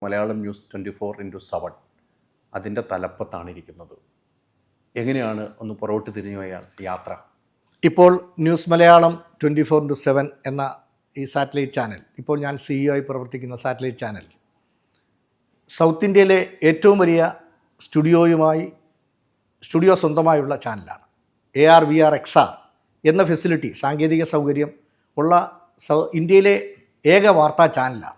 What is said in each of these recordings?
Malayalam news 24/7 അതിൻ്റെ തലപ്പത്താണ് ഇരിക്കുന്നത്. എങ്ങനെയാണ് ഒന്ന് പുറകോട്ട് തിരിഞ്ഞുപോയ യാത്ര? ഇപ്പോൾ ന്യൂസ് മലയാളം 24/7 എന്ന ഈ സാറ്റലൈറ്റ് ചാനൽ, ഇപ്പോൾ ഞാൻ CEO ആയി പ്രവർത്തിക്കുന്ന സാറ്റലൈറ്റ് ചാനൽ സൗത്ത് ഇന്ത്യയിലെ ഏറ്റവും വലിയ സ്റ്റുഡിയോ സ്വന്തമായുള്ള ചാനലാണ്. AR/VR XR എന്ന ഫെസിലിറ്റി, സാങ്കേതിക സൗകര്യം ഉള്ള ഇന്ത്യയിലെ ഏക വാർത്താ ചാനലാണ്.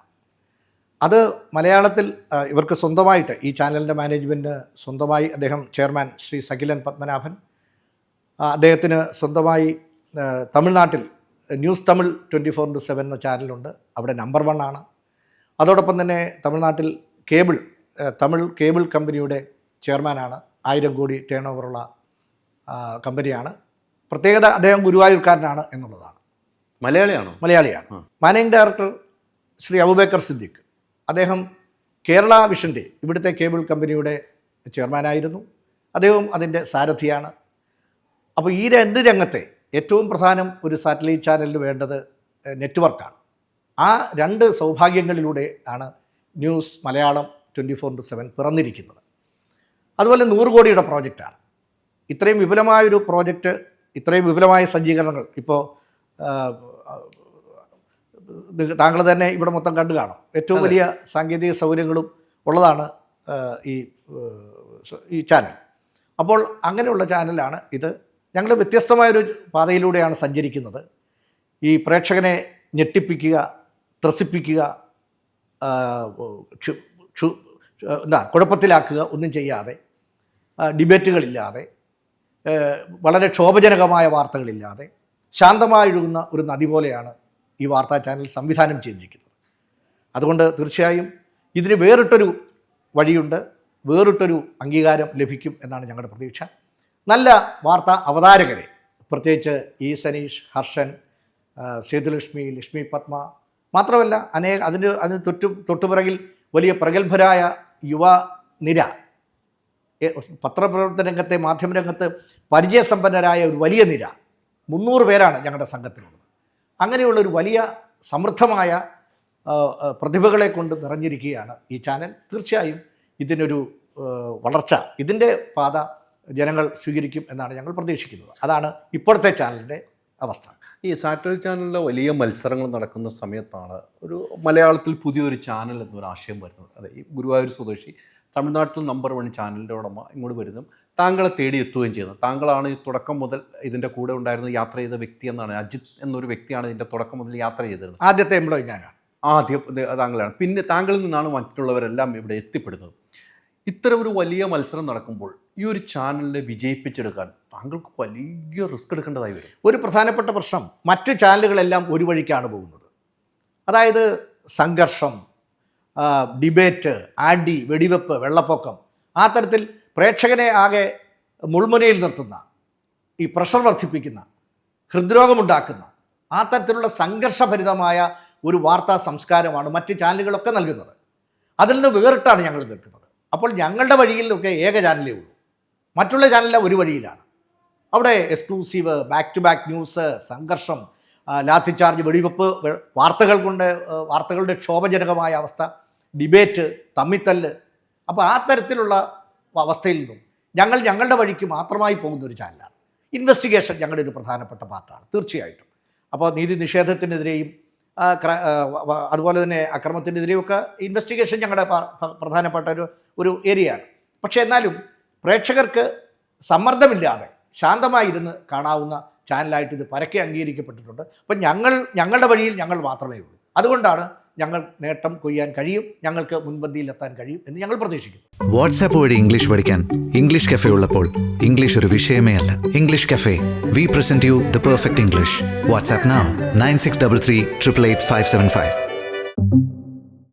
അത് മലയാളത്തിൽ ഇവർക്ക് സ്വന്തമായിട്ട്, ഈ ചാനലിൻ്റെ മാനേജ്മെൻറ്റ് സ്വന്തമായി, അദ്ദേഹം ചെയർമാൻ ശ്രീ സകിലൻ പത്മനാഭൻ, അദ്ദേഹത്തിന് സ്വന്തമായി തമിഴ്നാട്ടിൽ ന്യൂസ് തമിഴ് 24/7 എന്ന ചാനലുണ്ട്. അവിടെ നമ്പർ 1 ആണ്. അതോടൊപ്പം തന്നെ തമിഴ്നാട്ടിൽ തമിഴ് കേബിൾ കമ്പനിയുടെ ചെയർമാനാണ്. 1000 കോടി ടേൺ ഓവറുള്ള കമ്പനിയാണ്. പ്രത്യേകത, അദ്ദേഹം ഗുരുവായൂർക്കാരനാണ് എന്നുള്ളതാണ്. മലയാളിയാണ്. മാനേജിംഗ് ഡയറക്ടർ ശ്രീ അബൂബക്കർ സിദ്ദിഖ്, അദ്ദേഹം കേരള വിഷൻ്റെ ഇവിടുത്തെ കേബിൾ കമ്പനിയുടെ ചെയർമാനായിരുന്നു. അദ്ദേഹവും അതിൻ്റെ സാരഥിയാണ്. അപ്പോൾ ഈ രംഗത്തെ ഏറ്റവും പ്രധാനം ഒരു സാറ്റലൈറ്റ് ചാനലിന് വേണ്ടത് നെറ്റ്വർക്കാണ്. ആ 2 സൗഭാഗ്യങ്ങളിലൂടെ ആണ് ന്യൂസ് മലയാളം 24/7 പിറന്നിരിക്കുന്നത്. അതുപോലെ 100 കോടിയുടെ പ്രോജക്റ്റാണ്. ഇത്രയും വിപുലമായൊരു പ്രോജക്റ്റ്, ഇത്രയും വിപുലമായ സജ്ജീകരണങ്ങൾ ഇപ്പോൾ താങ്കൾ തന്നെ ഇവിടെ മൊത്തം കണ്ടു കാണും. ഏറ്റവും വലിയ സാങ്കേതിക സൗകര്യങ്ങളും ഉള്ളതാണ് ഈ ചാനൽ. അപ്പോൾ അങ്ങനെയുള്ള ചാനലാണ് ഇത്. ഞങ്ങൾ വ്യത്യസ്തമായൊരു പാതയിലൂടെയാണ് സഞ്ചരിക്കുന്നത്. ഈ പ്രേക്ഷകനെ ഞെട്ടിപ്പിക്കുക, ത്രസിപ്പിക്കുക, കുഴപ്പത്തിലാക്കുക ഒന്നും ചെയ്യാതെ, ഡിബേറ്റുകളില്ലാതെ, വളരെ ക്ഷോഭജനകമായ വാർത്തകളില്ലാതെ ശാന്തമായൊഴുകുന്ന ഒരു നദി പോലെയാണ് ഈ വാർത്താ ചാനൽ സംവിധാനം ചെയ്തിരിക്കുന്നത്. അതുകൊണ്ട് തീർച്ചയായും ഇതിന് വേറിട്ടൊരു വഴിയുണ്ട്, വേറിട്ടൊരു അംഗീകാരം ലഭിക്കും എന്നാണ് ഞങ്ങളുടെ പ്രതീക്ഷ. നല്ല വാർത്താ അവതാരകരെ, പ്രത്യേകിച്ച് ഇ സനീഷ്, ഹർഷൻ, സേതുലക്ഷ്മി, ലക്ഷ്മി പത്മ, മാത്രമല്ല അതിന് തൊട്ടുപിറകിൽ വലിയ പ്രഗത്ഭരായ യുവനിര, പത്രപ്രവർത്തന രംഗത്തെ, മാധ്യമരംഗത്ത് പരിചയസമ്പന്നരായ ഒരു വലിയ നിര, 300 പേരാണ് ഞങ്ങളുടെ സംഘത്തിലുള്ളത്. അങ്ങനെയുള്ളൊരു വലിയ സമൃദ്ധമായ പ്രതിഭകളെ കൊണ്ട് നിറഞ്ഞിരിക്കുകയാണ് ഈ ചാനൽ. തീർച്ചയായും ഇതിനൊരു വളർച്ച, ഇതിൻ്റെ പാത ജനങ്ങൾ സ്വീകരിക്കും എന്നാണ് ഞങ്ങൾ പ്രതീക്ഷിക്കുന്നത്. അതാണ് ഇപ്പോഴത്തെ ചാനലിൻ്റെ അവസ്ഥ. ഈ സാറ്റലൈറ്റ് ചാനലിലെ വലിയ മത്സരങ്ങൾ നടക്കുന്ന സമയത്താണ് ഒരു മലയാളത്തിൽ പുതിയൊരു ചാനൽ എന്നൊരു ആശയം വരുന്നത്. അതെ, ഈ ഗുരുവായൂർ സ്വദേശി, തമിഴ്നാട്ടിൽ നമ്പർ 1 ചാനലിൻ്റെ ഉടമ ഇങ്ങോട്ട് വരുന്നതും താങ്കളെ തേടി എത്തുകയും ചെയ്യുന്നത്. താങ്കളാണ് ഈ തുടക്കം മുതൽ ഇതിൻ്റെ കൂടെ ഉണ്ടായിരുന്ന യാത്ര ചെയ്ത വ്യക്തി എന്നാണ്. അജിത് എന്നൊരു വ്യക്തിയാണ് ഇതിൻ്റെ തുടക്കം മുതൽ യാത്ര ചെയ്തിരുന്നത്. ആദ്യത്തെ എംപ്ലോയി ഞാനാണ്. ആദ്യം താങ്കളാണ്. പിന്നെ താങ്കളിൽ നിന്നാണ് മറ്റുള്ളവരെല്ലാം ഇവിടെ എത്തിപ്പെടുന്നത്. ഇത്തരം ഒരു വലിയ മത്സരം നടക്കുമ്പോൾ ഈ ഒരു ചാനലിനെ വിജയിപ്പിച്ചെടുക്കാൻ താങ്കൾക്ക് വലിയ റിസ്ക് എടുക്കേണ്ടതായി വരും. ഒരു പ്രധാനപ്പെട്ട പ്രശ്നം, മറ്റ് ചാനലുകളെല്ലാം ഒരു വഴിക്കാണ് പോകുന്നത്. അതായത് സംഘർഷം, ഡിബേറ്റ്, അടി, വെടിവെപ്പ്, വെള്ളപ്പൊക്കം, ആ തരത്തിൽ പ്രേക്ഷകനെ ആകെ മുൾമുനയിൽ നിർത്തുന്ന, ഈ പ്രഷർ വർദ്ധിപ്പിക്കുന്ന, ഹൃദ്രോഗമുണ്ടാക്കുന്ന ആ തരത്തിലുള്ള സംഘർഷഭരിതമായ ഒരു വാർത്താ സംസ്കാരമാണ് മറ്റ് ചാനലുകളൊക്കെ നൽകുന്നത്. അതിൽ നിന്ന് വേറിട്ടാണ് ഞങ്ങൾ നിൽക്കുന്നത്. അപ്പോൾ ഞങ്ങളുടെ വഴിയിലൊക്കെ ഏക ചാനലേ ഉള്ളൂ. മറ്റുള്ള ചാനലെല്ലാം ഒരു വഴിയിലാണ്. അവിടെ exclusive, back to back news, സംഘർഷം, ലാത്തിച്ചാർജ്, വെടിവെപ്പ്, വാർത്തകളുടെ ക്ഷോഭജനകമായ അവസ്ഥ, ഡിബേറ്റ്, തമ്മിത്തല്ല്. അപ്പോൾ ആ തരത്തിലുള്ള അവസ്ഥയിൽ നിന്നും ഞങ്ങളുടെ വഴിക്ക് മാത്രമായി പോകുന്ന ഒരു ചാനലാണ്. ഇൻവെസ്റ്റിഗേഷൻ ഞങ്ങളുടെ ഒരു പ്രധാനപ്പെട്ട പാർട്ടാണ് തീർച്ചയായിട്ടും. അപ്പോൾ നീതി നിഷേധത്തിനെതിരെയും അതുപോലെ തന്നെ അക്രമത്തിനെതിരെയൊക്കെ ഇൻവെസ്റ്റിഗേഷൻ ഞങ്ങളുടെ പ്രധാനപ്പെട്ട ഒരു ഏരിയയാണ്. പക്ഷേ എന്നാലും പ്രേക്ഷകർക്ക് സമ്മർദ്ദമില്ലാതെ ശാന്തമായിരുന്ന് കാണാവുന്ന ചാനലായിട്ട് ഇത് പരക്കെ അംഗീകരിക്കപ്പെട്ടിട്ടുണ്ട്. അപ്പം ഞങ്ങളുടെ വഴിയിൽ ഞങ്ങൾ മാത്രമേ ഉള്ളൂ. അതുകൊണ്ടാണ് ഞങ്ങൾ നേട്ടം കൊയ്യാൻ കഴിയും, ഞങ്ങൾക്ക് മുൻപന്തിയിലെത്താൻ കഴിയും എന്ന് ഞങ്ങൾ പ്രതീക്ഷിക്കുന്നു. വാട്സാപ്പ് വഴി ഇംഗ്ലീഷ് പഠിക്കാൻ ഇംഗ്ലീഷ് കഫേ ഉള്ളപ്പോൾ ഇംഗ്ലീഷ് ഒരു വിഷയമേ അല്ല. English cafe, we present you the perfect English. WhatsApp now 9633 888 575.